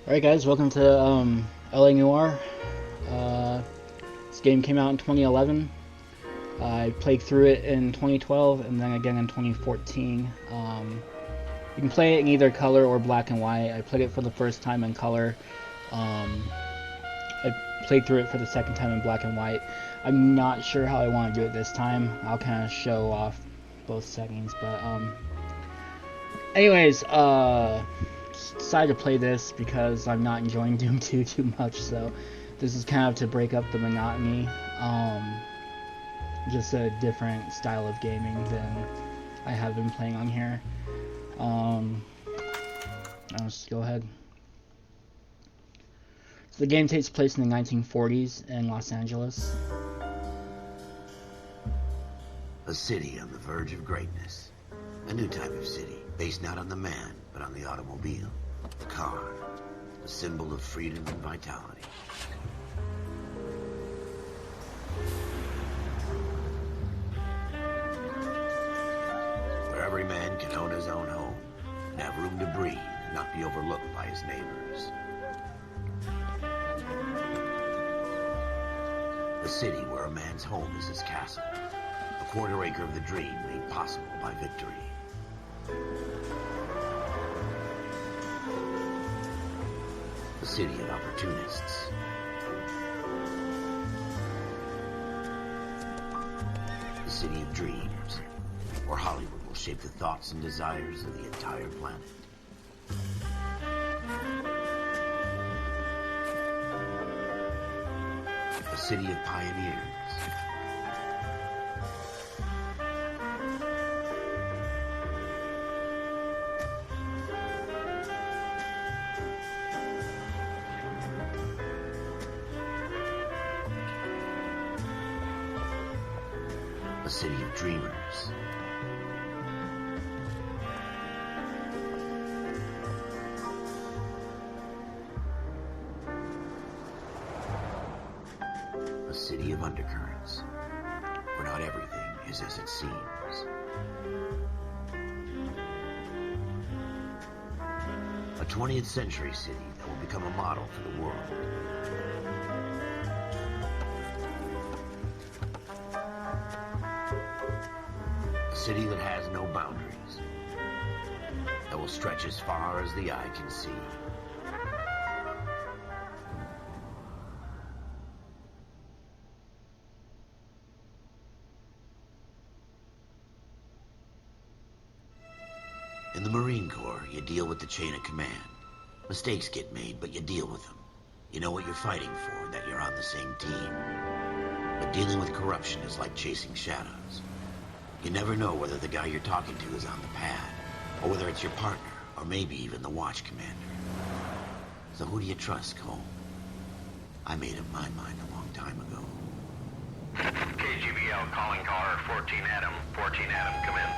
Alright guys, welcome to LA Noire. This game came out in 2011. I played through it in 2012 and then again in 2014. You can play it in either color or black and white. I played it for the first time in color. I played through it for the second time in black and white. I'm not sure how I want to do it this time. I'll kind of show off both settings, but anyways, decided to play this because I'm not enjoying Doom 2 too much, so this is kind of to break up the monotony. Just a different style of gaming than I have been playing on here. I'll just go ahead. So the game takes place in the 1940s in Los Angeles. A city on the verge of greatness. A new type of city, based not on the man, but on the automobile. The car, the symbol of freedom and vitality. Where every man can own his own home, and have room to breathe, and not be overlooked by his neighbors. A city where a man's home is his castle. A quarter acre of the dream made possible by victory. A city of opportunists. A city of dreams, where Hollywood will shape the thoughts and desires of the entire planet. A city of pioneers. A city of dreamers. A city of undercurrents, where not everything is as it seems. A 20th century city that will become a model for the world. A city that has no boundaries, that will stretch as far as the eye can see. In the Marine Corps, you deal with the chain of command. Mistakes get made, but you deal with them. You know what you're fighting for, that you're on the same team. But dealing with corruption is like chasing shadows. You never know whether the guy you're talking to is on the pad, or whether it's your partner, or maybe even the watch commander. So who do you trust, Cole? I made up my mind a long time ago. KGBL calling caller 14 Adam. 14 Adam, come in.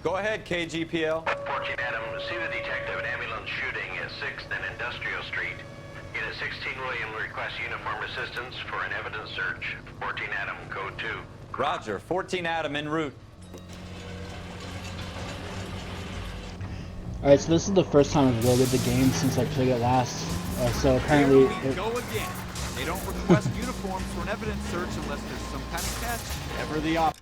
Go ahead, KGPL. 14 Adam, see the detective at ambulance shooting at 6th and Industrial Street. Unit 16 William requests uniform assistance for an evidence search. 14 Adam, code 2. Roger, 14 Adam en route. Alright, so this is the first time I've loaded the game since I played it last. So apparently... Here we go again. They don't request uniforms for an evidence search unless there's some kind of catch. Never the op.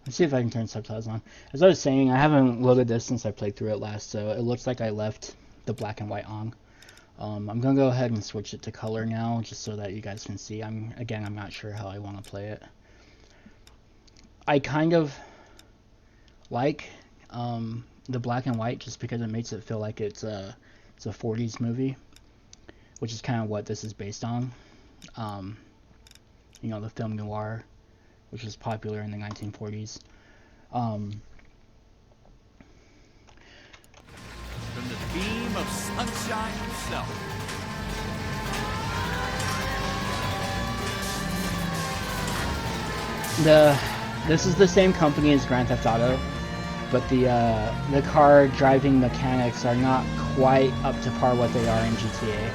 Let's see if I can turn subtitles on. As I was saying, I haven't loaded this since I played through it last, so it looks like I left the black and white on. I'm gonna go ahead and switch it to color now, just so that you guys can see. I'm not sure how I want to play it. I kind of like the black and white just because it makes it feel like it's a 40s movie, which is kind of what this is based on. You know, the film Noire, which was popular in the 1940s. From the beam of sunshine himself. This is the same company as Grand Theft Auto, but the car driving mechanics are not quite up to par what they are in GTA.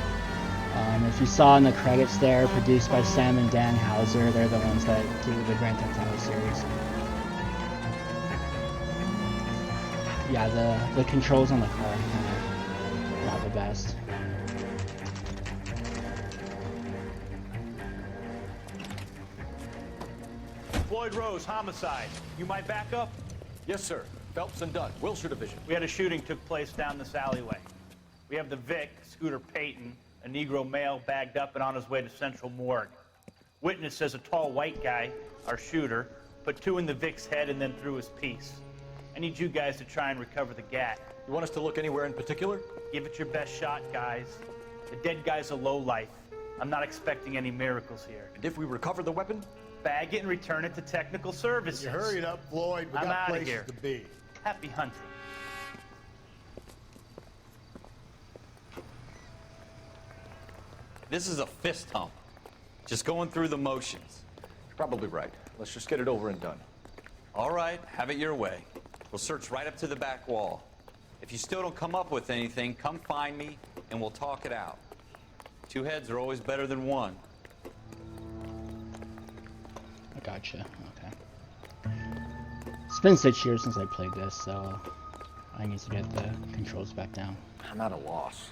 If you saw in the credits there, produced by Sam and Dan Houser, they're the ones that do the Grand Theft Auto series. Yeah, the controls on the car are kind of best. Floyd Rose, homicide. You might back up? Yes, sir. Phelps and Dunn, Wilshire Division. We had a shooting took place down this alleyway. We have the Vic, Scooter Payton, a Negro male bagged up and on his way to Central Morgue. Witness says a tall white guy, our shooter, put 2 in the Vic's head and then threw his piece. I need you guys to try and recover the gat. You want us to look anywhere in particular? Give it your best shot, guys. The dead guy's a lowlife. I'm not expecting any miracles here. And if we recover the weapon? Bag it and return it to technical services. You hurry it up, Floyd. We I'm got outta places here. to be. Happy hunting. This is a fist hump. Just going through the motions. You're probably right. Let's just get it over and done. All right, have it your way. We'll search right up to the back wall. If you still don't come up with anything, come find me and we'll talk it out. 2 heads are always better than 1. I gotcha. Okay. It's been 6 years since I played this, so I need to get the controls back down. I'm at a loss.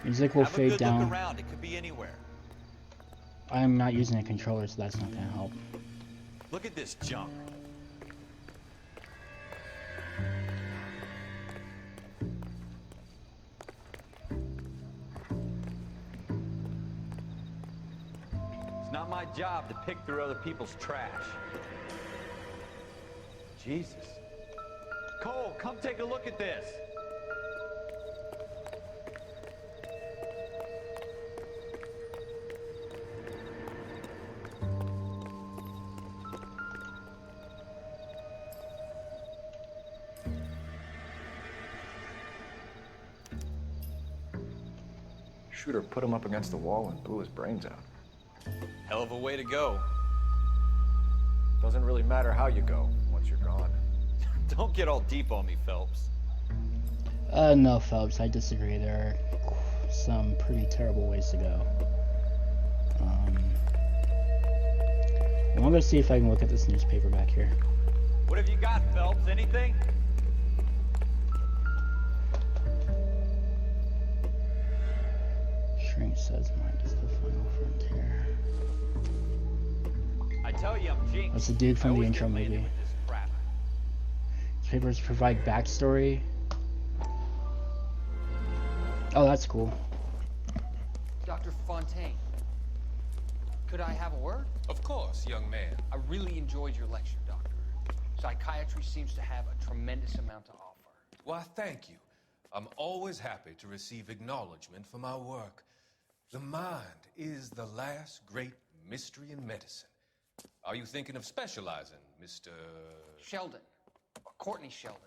Music will Have a fade good down. look around. It could be anywhere. I'm not using a controller, so that's not gonna help. Look at this junk. It's not my job to pick through other people's trash. Jesus. Cole, come take a look at this. Shooter put him up against the wall and blew his brains out. Hell of a way to go. Doesn't really matter how you go once you're gone. Don't get all deep on me, Phelps. No, Phelps, I disagree. There are some pretty terrible ways to go. I'm gonna see if I can look at this newspaper back here. What have you got, Phelps? Anything? Shrink says mind is the final frontier. I tell you, I'm jinxed. That's the dude from I the always intro get laid movie. with this crap. Newspapers provide backstory. Oh, that's cool. Dr. Fontaine, could I have a word? Of course, young man. I really enjoyed your lecture, Doctor. Psychiatry seems to have a tremendous amount to offer. Why, thank you. I'm always happy to receive acknowledgement for my work. The mind is the last great mystery in medicine. Are you thinking of specializing, Mr. Sheldon, or Courtney Sheldon.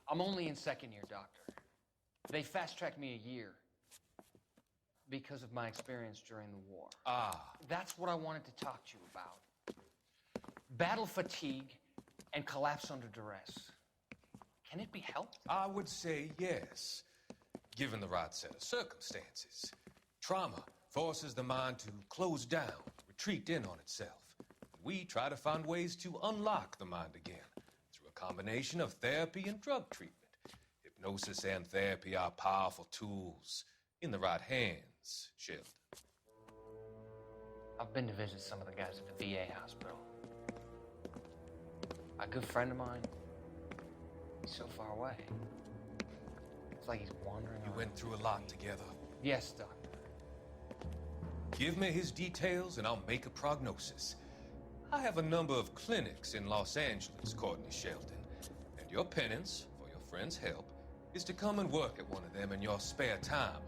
I'm only in 2nd year, Doctor. They fast-tracked me a year because of my experience during the war. Ah, That's what I wanted to talk to you about. Battle fatigue and collapse under duress. Can it be helped? I would say yes, given the right set of circumstances. Trauma forces the mind to close down, retreat in on itself. We try to find ways to unlock the mind again through a combination of therapy and drug treatment. Hypnosis and therapy are powerful tools in the right hands, Sheldon. I've been to visit some of the guys at the VA hospital. A good friend of mine, he's so far away. It's like he's wandering You around. went through a lot together. Yes, Doctor. Give me his details and I'll make a prognosis. I have a number of clinics in Los Angeles, Courtney Sheldon, and your penance, for your friend's help, is to come and work at one of them in your spare time,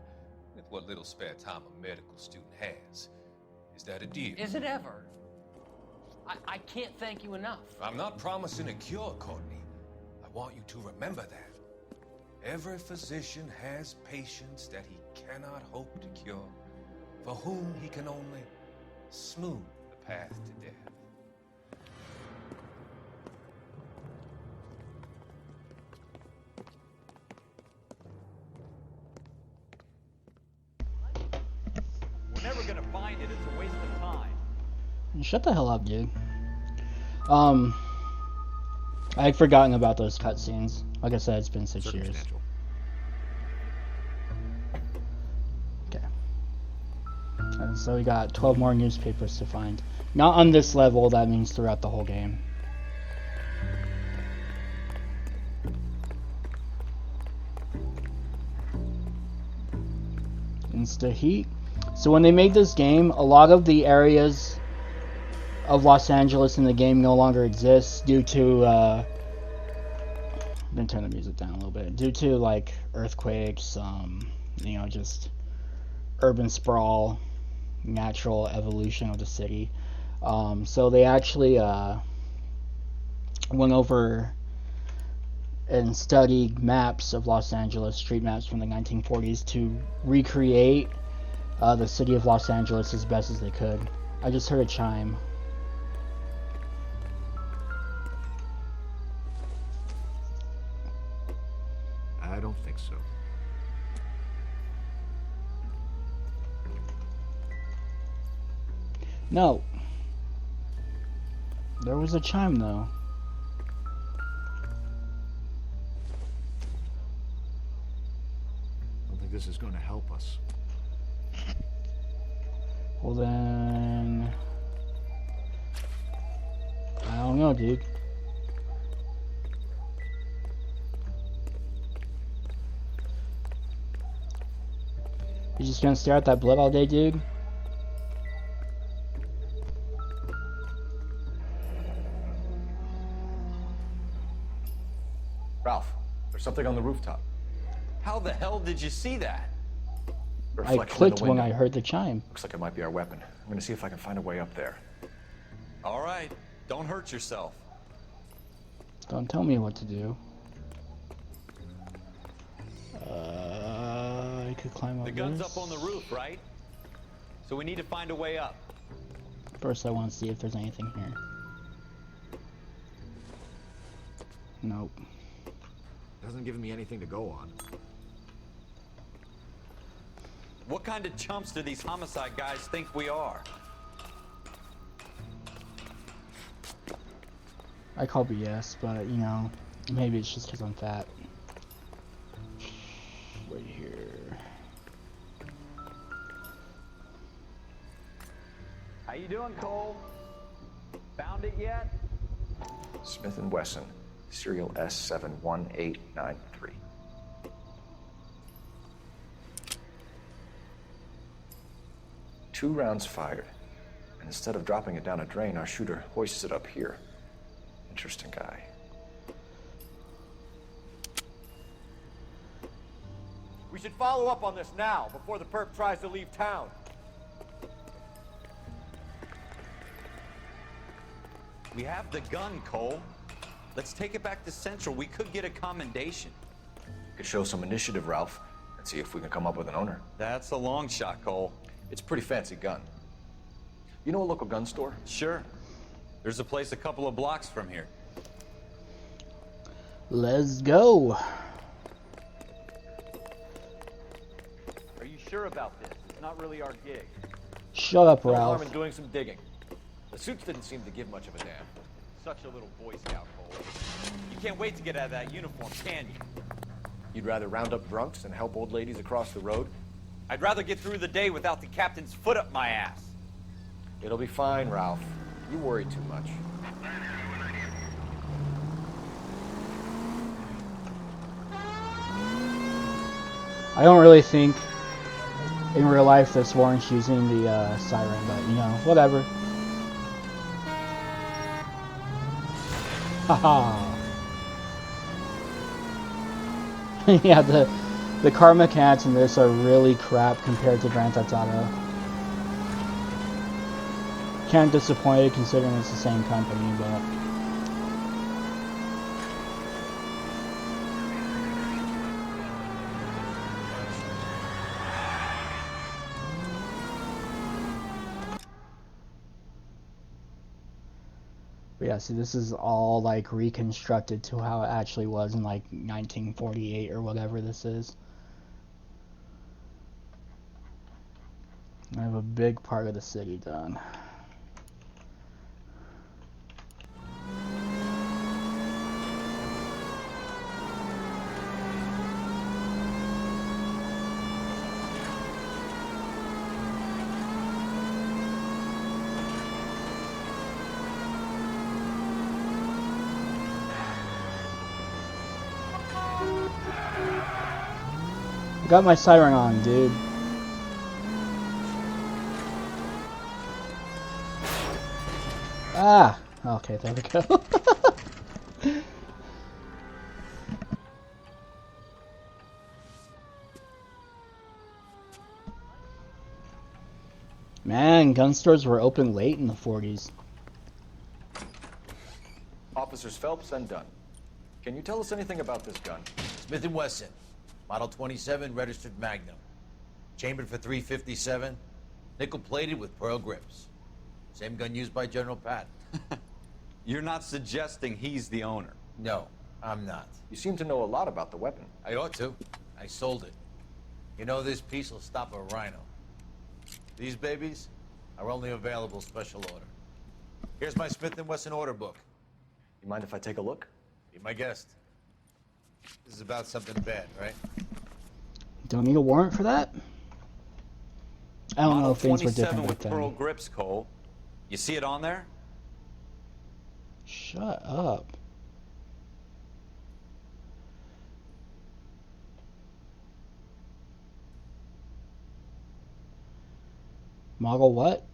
with what little spare time a medical student has. Is that a deal? Is it ever? I can't thank you enough. I'm not promising a cure, Courtney. I want you to remember that. Every physician has patients that he cannot hope to cure, for whom he can only smooth the path to death. We're never gonna find it. It's a waste of time. Shut the hell up, dude. I'd forgotten about those cutscenes. Like I said, it's been 6 years. Okay. And so we got 12 more newspapers to find. Not on this level, that means throughout the whole game. Insta heat. So when they made this game, a lot of the areas of Los Angeles in the game no longer exist due to I'm gonna turn the music down a little bit. Due to like earthquakes, you know, just urban sprawl, natural evolution of the city. So they actually went over and studied maps of Los Angeles, street maps from the 1940s, to recreate the city of Los Angeles as best as they could. I just heard a chime. I don't think so. No. There was a chime though. I don't think this is going to help us. Well then, I don't know, dude. You just gonna stare at that blood all day, dude? Ralph, there's something on the rooftop. How the hell did you see that? I Reflection in clicked the when window. I heard the chime. Looks like it might be our weapon. I'm gonna see if I can find a way up there. All right, don't hurt yourself. Don't tell me what to do. I could climb up The gun's this. up on the roof, right? So we need to find a way up. First I want to see if there's anything here. Nope. Doesn't give me anything to go on. What kind of chumps do these homicide guys think we are? I call BS, but you know, maybe it's just because I'm fat. Right here. How you doing, Cole? Found it yet? Smith & Wesson, serial S71893. 2 rounds fired, and instead of dropping it down a drain, our shooter hoists it up here. Interesting guy. We should follow up on this now, before the perp tries to leave town. We have the gun, Cole. Let's take it back to Central. We could get a commendation. Could show some initiative, Ralph, and see if we can come up with an owner. That's a long shot, Cole. It's a pretty fancy gun. You know a local gun store? Sure. There's a place a couple of blocks from here. Let's go. Are you sure about this? It's not really our gig. Shut up, No harm Ralph. in doing some digging. The suits didn't seem to give much of a damn. Such a little Boy Scout, Cole. You can't wait to get out of that uniform, can you? You'd rather round up drunks than help old ladies across the road? I'd rather get through the day without the captain's foot up my ass. It'll be fine, Ralph. You worry too much. I don't really think in real life this warrants using the siren, but you know, whatever. Haha. Yeah, the car mechanics in this are really crap compared to Grand Theft Auto. Kinda disappointed considering it's the same company, but yeah, see, this is all like reconstructed to how it actually was in like 1948 or whatever this is. I have a big part of the city done. got my siren on, dude. Ah! Okay, there we go. Man, gun stores were open late in the 40s. Officers Phelps and Dunn. Can you tell us anything about this gun? Smith & Wesson, Model 27, registered Magnum. Chambered for .357, nickel-plated with pearl grips. Same gun used by General Patton. You're not suggesting he's the owner? No, I'm not. You seem to know a lot about the weapon. I ought to. I sold it. You know, this piece will stop a rhino. These babies are only available special order. Here's my Smith & Wesson order book. You mind if I take a look? Be my guest. This is about something bad, right? Don't need a warrant for that? I don't know if things were 27 different with back pearl then. grips, Cole. You see it on there? Shut up. Model what?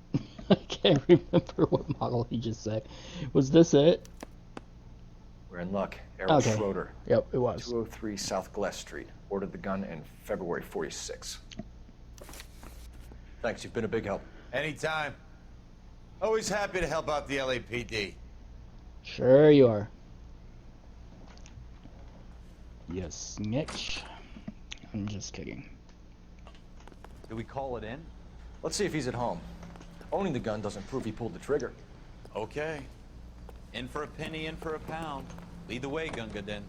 I can't remember what model he just said. Was this it? We're in luck. Errol Okay. Schroeder. Yep, it was. 203 South Glass Street. Ordered the gun in February 46. Thanks, you've been a big help. Anytime. Always happy to help out the LAPD. Sure you are. Yes, snitch. I'm just kidding. Do we call it in? Let's see if he's at home. Owning the gun doesn't prove he pulled the trigger. Okay. In for a penny, in for a pound. Lead the way, Gunga Din.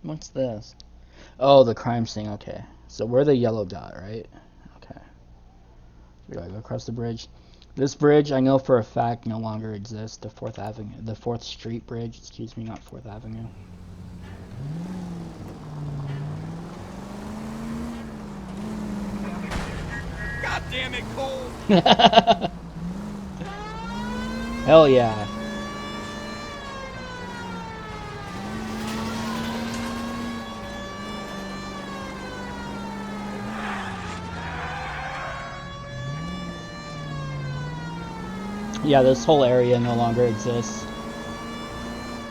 What's this? Oh, the crime scene. Okay. So we're the yellow dot, right? Okay. We gotta go across the bridge. This bridge, I know for a fact, no longer exists. The 4th Avenue, the 4th Street Bridge. Excuse me, not 4th Avenue. God damn it, Cole! Hell yeah. Yeah, this whole area no longer exists.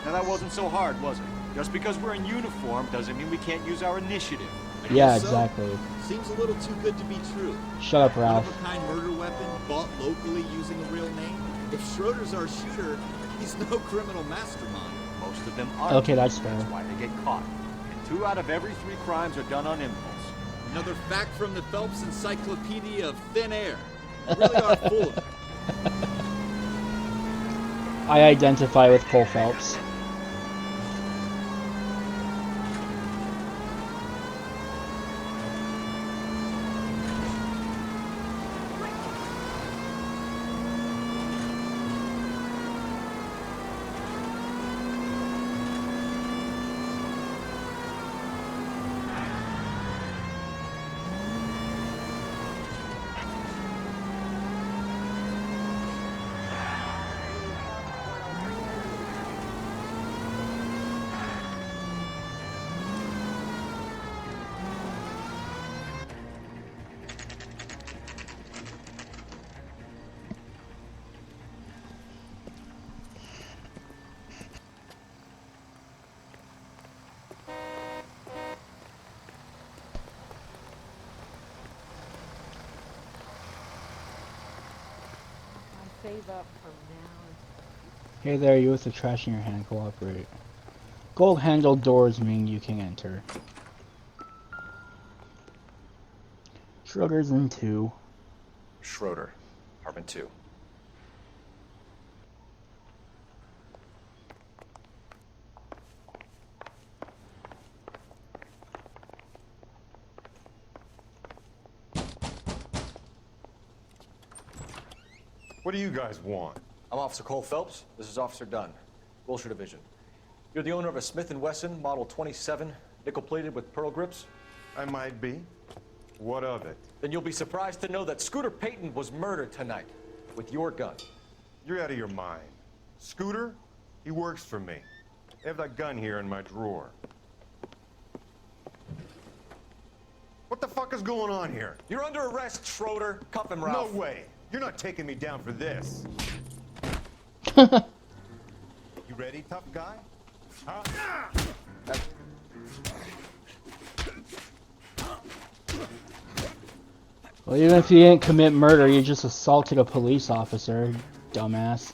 Now that wasn't so hard, was it? Just because we're in uniform doesn't mean we can't use our initiative. Yeah, exactly. Seems a little too good to be true. Shut up, Ralph. One-of-a-kind murder weapon bought locally using a real name. If Schroeder's our shooter, he's no criminal mastermind. Most of them aren't. Okay, that's fair. That's why they get caught. And 2 out of every 3 crimes are done on impulse. Another fact from the Phelps Encyclopedia of Thin Air. You really are full of it. I identify with Cole Phelps. Save up from now. Hey there, you with the trash in your hand, cooperate. Gold handled doors mean you can enter. Schroeder's in 2. Schroeder, apartment 2. What do you guys want? I'm Officer Cole Phelps. This is Officer Dunn, Wilshire Division. You're the owner of a Smith & Wesson Model 27, nickel-plated with pearl grips? I might be. What of it? Then you'll be surprised to know that Scooter Payton was murdered tonight. with your gun. You're out of your mind. Scooter? He works for me. I have that gun here in my drawer. What the fuck is going on here? You're under arrest, Schroeder. Cuff him, No Ralph. way. You're not taking me down for this. You ready, tough guy? Huh? Well, even if you didn't commit murder, you just assaulted a police officer, dumbass.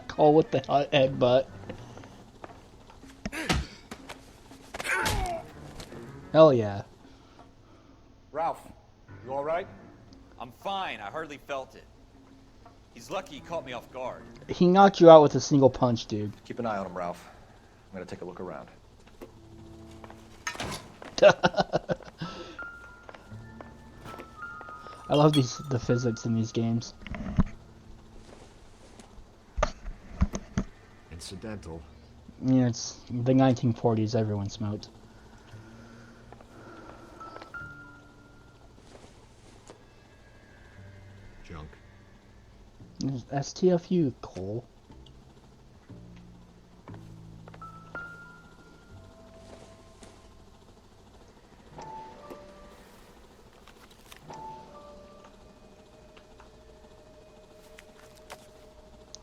Cole with the headbutt. Hell yeah. Ralph, you all right? I'm fine. I hardly felt it. He's lucky he caught me off guard. He knocked you out with a single punch, dude. Keep an eye on him, Ralph. I'm gonna take a look around. I love the physics in these games. Incidental. Yeah, it's the 1940s. Everyone smoked. Junk. STFU, Cole.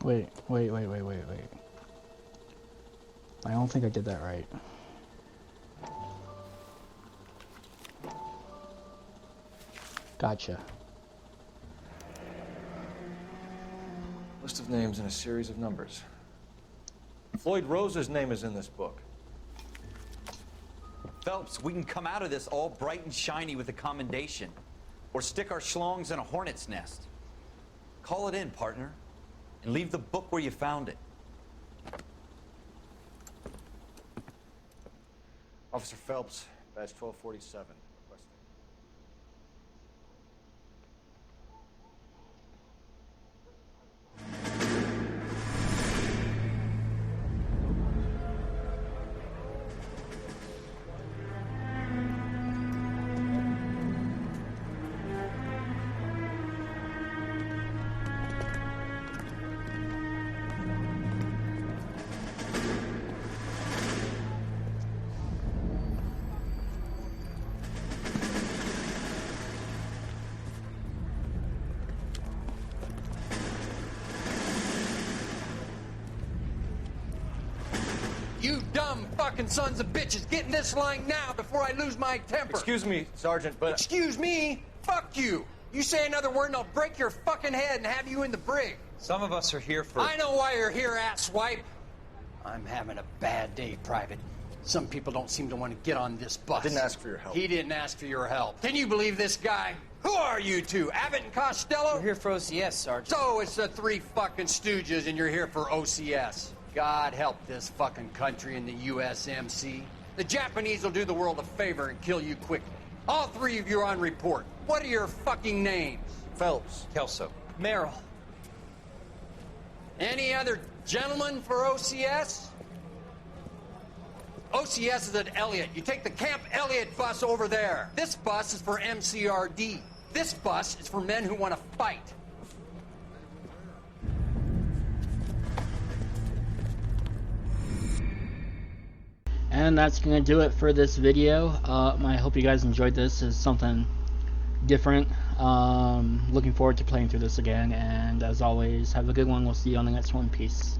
Wait. I don't think I did that right. Gotcha. List of names and a series of numbers. Floyd Rose's name is in this book. Phelps, we can come out of this all bright and shiny with a commendation. Or stick our schlongs in a hornet's nest. Call it in, partner. And leave the book where you found it. Officer Phelps, badge 1247. Requesting. You dumb fucking sons of bitches, get in this line now before I lose my temper. Excuse me, Sergeant, but... Excuse me? Fuck you. You say another word and I'll break your fucking head and have you in the brig. Some of us are here for... I know why you're here, asswipe. I'm having a bad day, Private. Some people don't seem to want to get on this bus. Didn't ask for your help. He didn't ask for your help. Can you believe this guy? Who are you two? Abbott and Costello? We're here for OCS, Sergeant. So it's the three fucking stooges and you're here for OCS. God help this fucking country and the USMC. The Japanese will do the world a favor and kill you quickly. All three of you are on report. What are your fucking names? Phelps. Kelso. Merrill. Any other gentlemen for OCS? OCS is at Elliott. You take the Camp Elliott bus over there. This bus is for MCRD. This bus is for men who want to fight. And that's gonna do it for this video. I hope you guys enjoyed this. It's something different. Looking forward to playing through this again, and as always, have a good one. We'll see you on the next one. Peace.